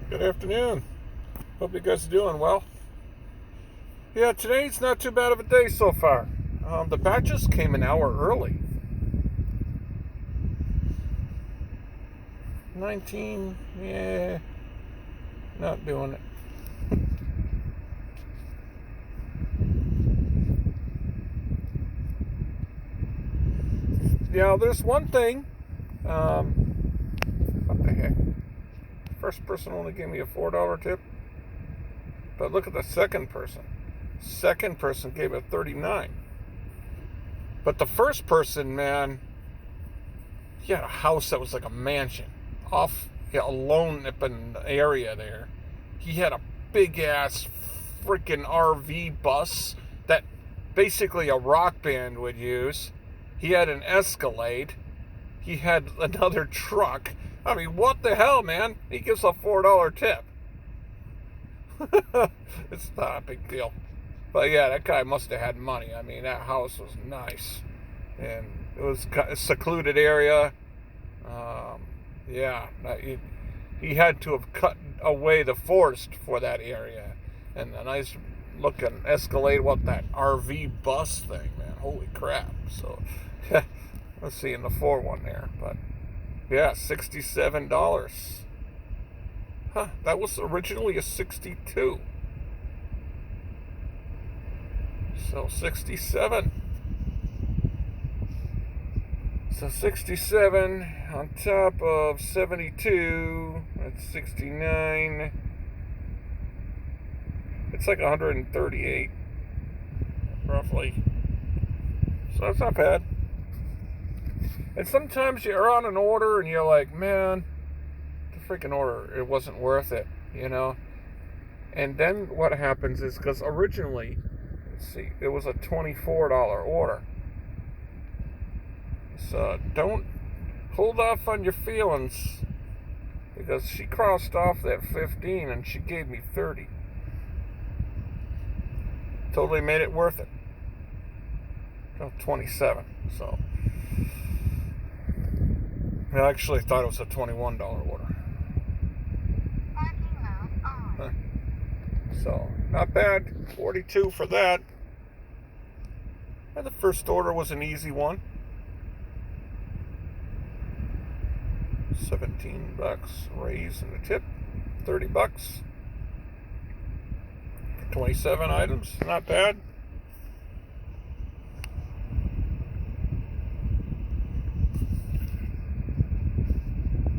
Good afternoon. Hope you guys are doing well. Yeah, today's not too bad of a day so far. The batches came an hour early. 19, yeah, not doing it. Yeah, there's one thing. What the heck? First person only gave me a $4 tip. But look at the second person. Second person gave it 39. But the first person, man, he had a house that was like a mansion alone up in the area there. He had a big ass freaking RV bus that basically a rock band would use. He had an Escalade. He had another truck. I mean, what the hell, man? He gives a $4 tip. It's not a big deal. But yeah, that guy must have had money. I mean, that house was nice. And it was a secluded area. He had to have cut away the forest for that area. And a nice looking Escalade, that RV bus thing, man. Holy crap. So, let's see in the 4-1 there. But, yeah, $67. That was originally a 62. So 67. So 67 on top of 72. That's 69. It's like 138, roughly. So that's not bad. And sometimes you're on an order and you're like, man, the freaking order, it wasn't worth it, And then what happens is, because originally, it was a $24 order. So don't hold off on your feelings, because she crossed off that 15 and she gave me 30. Totally made it worth it. 27. So I actually thought it was a $21 order. So not bad. 42 for that. And the first order was an easy one. $17 raise in the tip. $30 for 27 items. Not bad.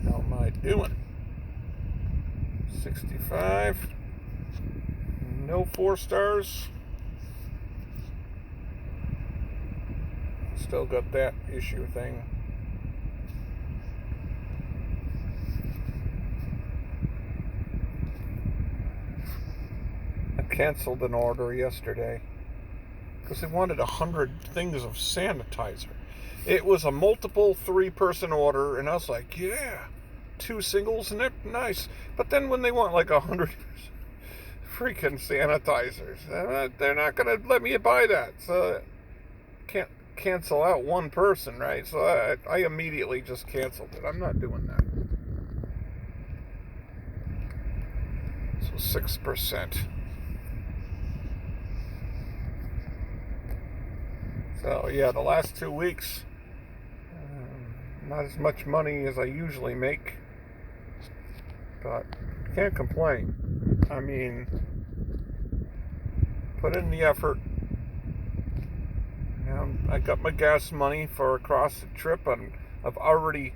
How am I doing? 65. No 4 stars. Still got that issue thing. I canceled an order yesterday because they wanted 100 things of sanitizer. It was a multiple 3-person order, and I was like, yeah, 2 singles, and they're nice. But then when they want like 100 freaking sanitizers, they're not going to let me buy that. So can't cancel out one person, right? So I immediately just canceled it. I'm not doing that. So 6%. So yeah, the last 2 weeks, not as much money as I usually make, but can't complain. I mean, put in the effort. I got my gas money for across the trip, and I've already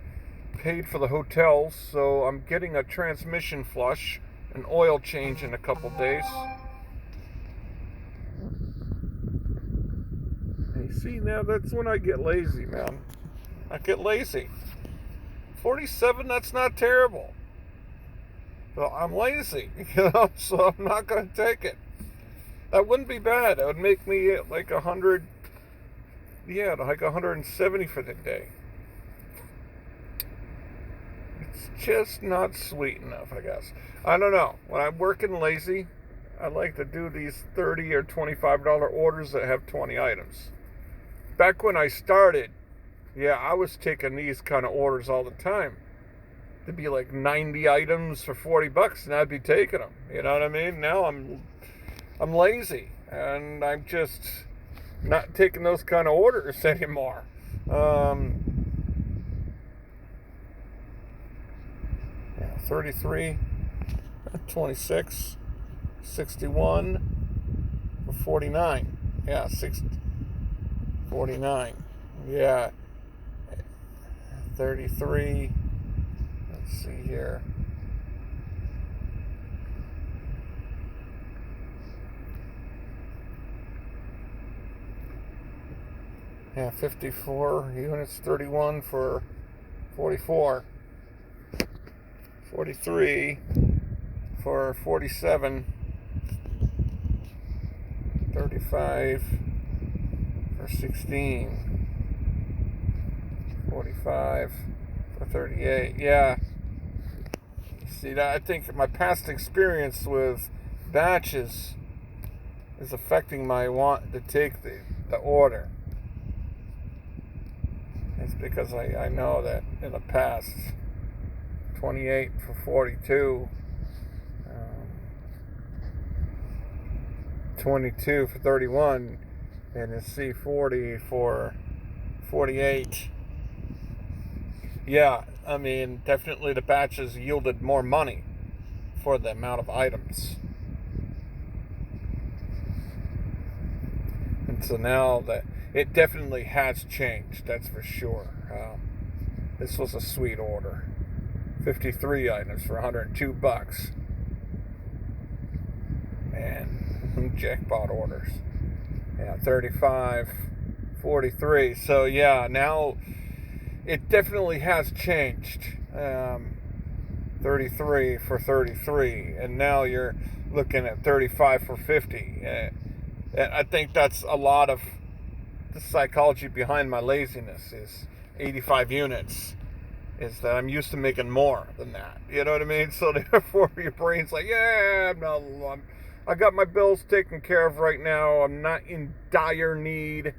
paid for the hotels, so I'm getting a transmission flush, an oil change in a couple days. Hey, see, now that's when I get lazy, man. I get lazy. 47, that's not terrible. Well, I'm lazy, so I'm not going to take it. That wouldn't be bad. It would make me like 100, like 170 for the day. It's just not sweet enough, I guess. I don't know. When I'm working lazy, I like to do these $30 or $25 orders that have 20 items. Back when I started, I was taking these kind of orders all the time. to be like 90 items for $40, and I'd be taking them. You know what I mean? Now I'm lazy, and I'm just not taking those kind of orders anymore. 33, 26, 61 for 49. Yeah, 49. Yeah, 33. Let's see here. Yeah, 54 units, 31 for 44. 43 for 47. 35 for 16. 45 for 38. Yeah. See, I think my past experience with batches is affecting my want to take the order. It's because I know that in the past, 28 for 42, 22 for 31, and a C40 for 48. Yeah, I mean, definitely the batches yielded more money for the amount of items. And so now that it definitely has changed, that's for sure. This was a sweet order. 53 items for $102. And jackpot orders. Yeah, 35, 43. So yeah, now it definitely has changed. 33 for 33, and now you're looking at 35 for 50. And I think that's a lot of the psychology behind my laziness is 85 units. Is that I'm used to making more than that. You know what I mean? So therefore your brain's like, yeah, I got my bills taken care of right now. I'm not in dire need.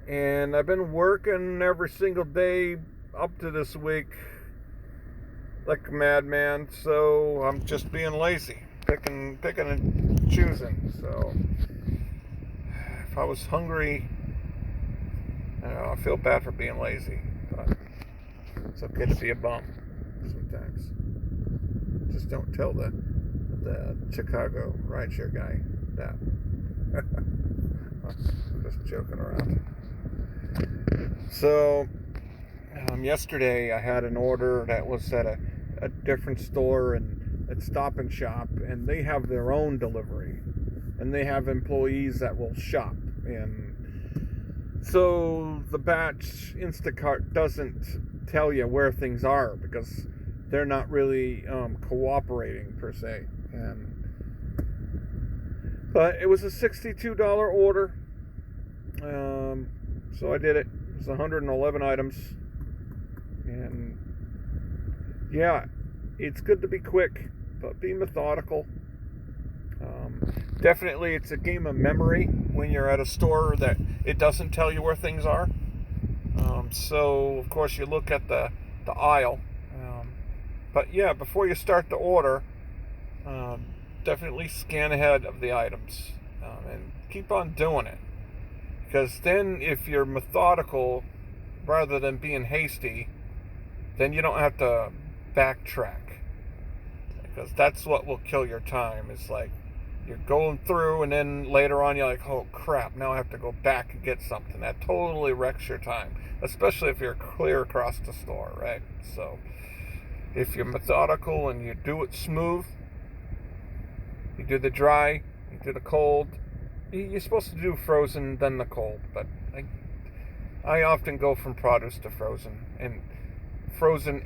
And I've been working every single day up to this week like a madman. So I'm just being lazy. Picking and choosing. So if I was hungry, I feel bad for being lazy. But it's okay to be a bum sometimes. Just don't tell the Chicago rideshare guy that. I'm just joking around. So, yesterday I had an order that was at a different store and at Stop and Shop, and they have their own delivery, and they have employees that will shop. And so the batch Instacart doesn't tell you where things are because they're not really cooperating per se. But it was a $62 order, so I did it. It was 111 items, and yeah, it's good to be quick, but be methodical. Definitely, it's a game of memory when you're at a store that it doesn't tell you where things are. So, of course, you look at the aisle. But yeah, before you start the order, definitely scan ahead of the items and keep on doing it. Because then if you're methodical rather than being hasty, then you don't have to backtrack. Because that's what will kill your time. It's like you're going through and then later on you're like, oh crap, now I have to go back and get something. That totally wrecks your time. Especially if you're clear across the store, right? So if you're methodical and you do it smooth, you do the dry, you do the cold. You're supposed to do frozen, then the cold. But I often go from produce to frozen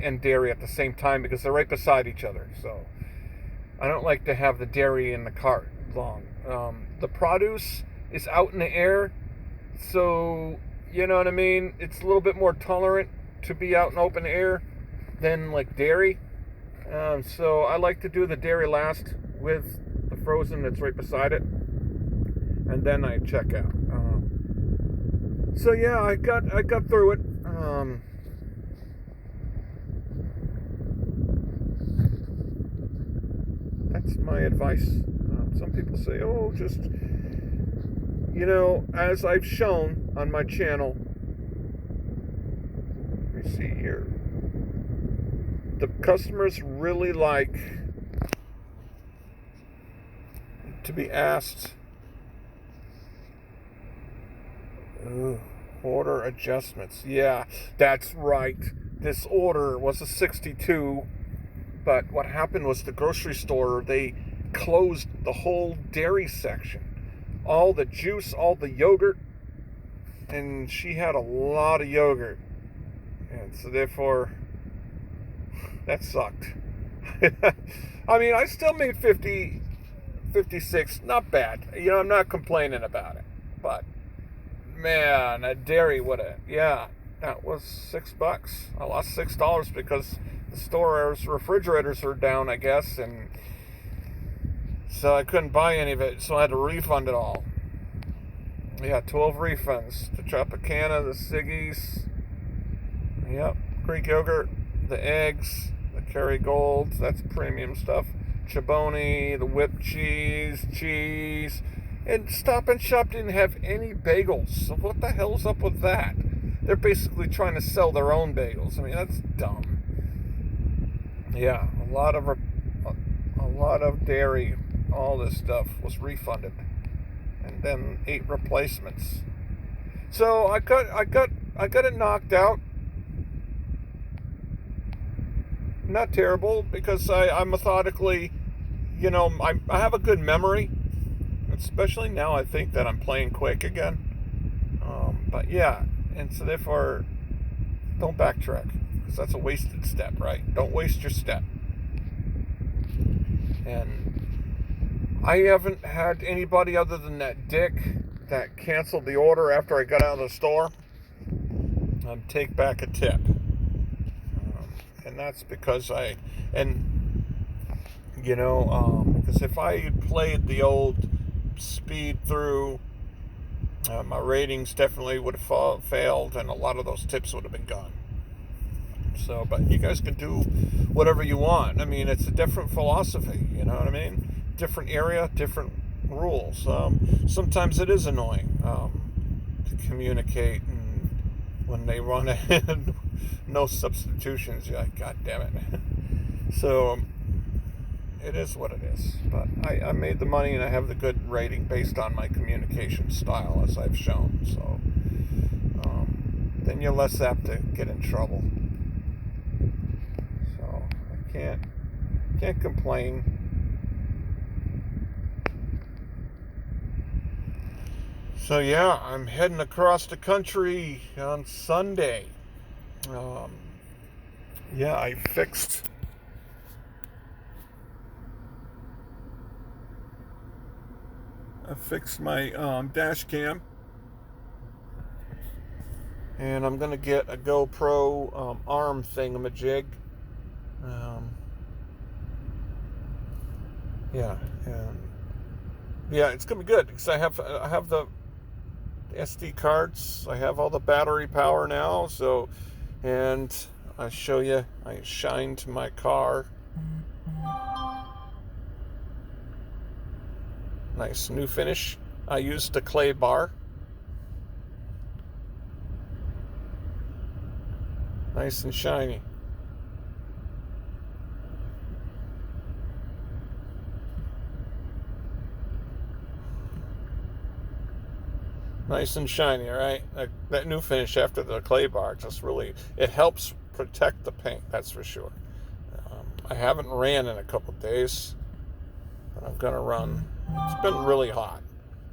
and dairy at the same time because they're right beside each other. So I don't like to have the dairy in the cart long. The produce is out in the air, so you know what I mean? It's a little bit more tolerant to be out in open air than like dairy. So I like to do the dairy last with the frozen that's right beside it, and then I check out. So yeah, I got through it. That's my advice. Some people say, oh, just, as I've shown on my channel, let me see here, the customers really like to be asked, order adjustments. Yeah, that's right. This order was a 62, but what happened was the grocery store, they closed the whole dairy section. All the juice, all the yogurt, and she had a lot of yogurt. And so therefore, that sucked. I mean, I still made 50, 56, not bad. I'm not complaining about it. But, man, that dairy that was $6. I lost $6 because the store's refrigerators were down, I guess, and so I couldn't buy any of it, so I had to refund it all. Yeah, 12 refunds. The Tropicana, the Siggies, yep, Greek yogurt, the eggs, the Kerrygold, that's premium stuff, Chobani, the whipped cheese, and Stop and Shop didn't have any bagels, so what the hell's up with that? They're basically trying to sell their own bagels. I mean, that's dumb. Yeah, a lot of dairy, all this stuff was refunded, and then 8 replacements. So I got it knocked out. Not terrible, because I methodically, I have a good memory, especially now. I think that I'm playing Quake again. But yeah, and so therefore, don't backtrack, because that's a wasted step, right? Don't waste your step. And I haven't had anybody other than that dick that canceled the order after I got out of the store take back a tip. And that's because because if I had played the old speed through, my ratings definitely would have failed, and a lot of those tips would have been gone. So, but you guys can do whatever you want. I mean, it's a different philosophy, you know what I mean? Different area, different rules. Sometimes it is annoying to communicate, and when they run ahead, no substitutions, you're like, God damn it. So, it is what it is. But I made the money, and I have the good rating based on my communication style, as I've shown. So, then you're less apt to get in trouble. So, I can't complain. So yeah, I'm heading across the country on Sunday. I fixed my dash cam, and I'm gonna get a GoPro arm thingamajig. It's gonna be good because I have the SD cards. I have all the battery power now. So, and I show you, I shined my car. Nice new finish. I used a clay bar. Nice and shiny. Nice and shiny, all right? That new finish after the clay bar just really, it helps protect the paint, that's for sure. I haven't ran in a couple days, but I'm gonna run. It's been really hot.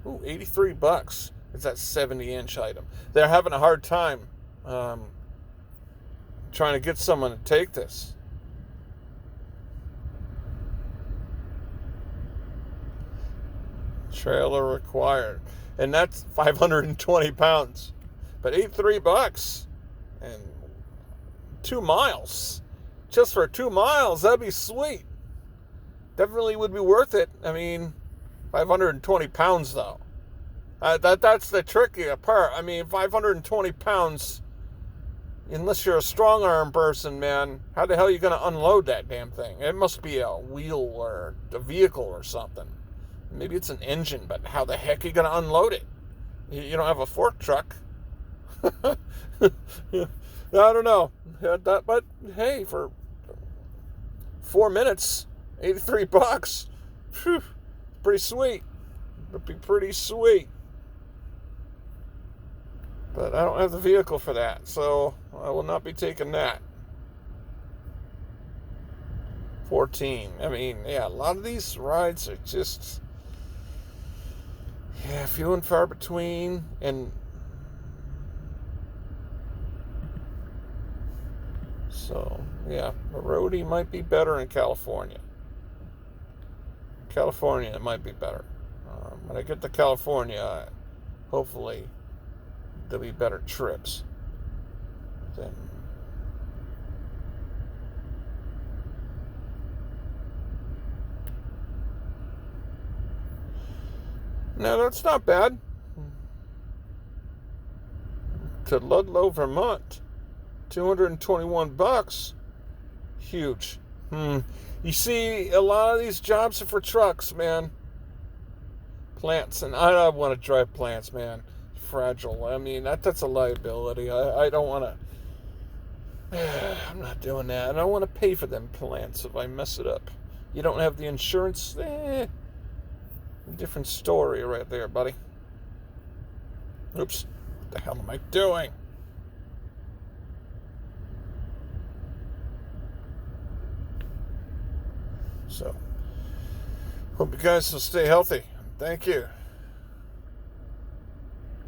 Ooh, $83. It's that 70-inch item. They're having a hard time trying to get someone to take this. Trailer required. And that's 520 pounds. But $83 and 2 miles. Just for 2 miles, that'd be sweet. Definitely would be worth it. I mean, 520 pounds though. That's the tricky part. I mean, 520 pounds Unless you're a strong arm person, man, how the hell are you going to unload that damn thing? It must be a wheel or a vehicle or something. Maybe it's an engine, but how the heck are you going to unload it? You don't have a fork truck. I don't know. But hey, for 4 minutes, $83, whew, pretty sweet. It'd be pretty sweet. But I don't have the vehicle for that, so I will not be taking that. 14. I mean, yeah, a lot of these rides are just, yeah, few and far between. And so, yeah, the roadie might be better in California. California might be better. When I get to California, hopefully there'll be better trips than. No, that's not bad. To Ludlow, Vermont, $221. Huge. You see, a lot of these jobs are for trucks, man. Plants, and I don't want to drive plants, man. Fragile. I mean, that's a liability. I don't want to. I'm not doing that. I don't want to pay for them plants if I mess it up. You don't have the insurance? Different story right there, buddy. Oops. What the hell am I doing? So, hope you guys will stay healthy. Thank you.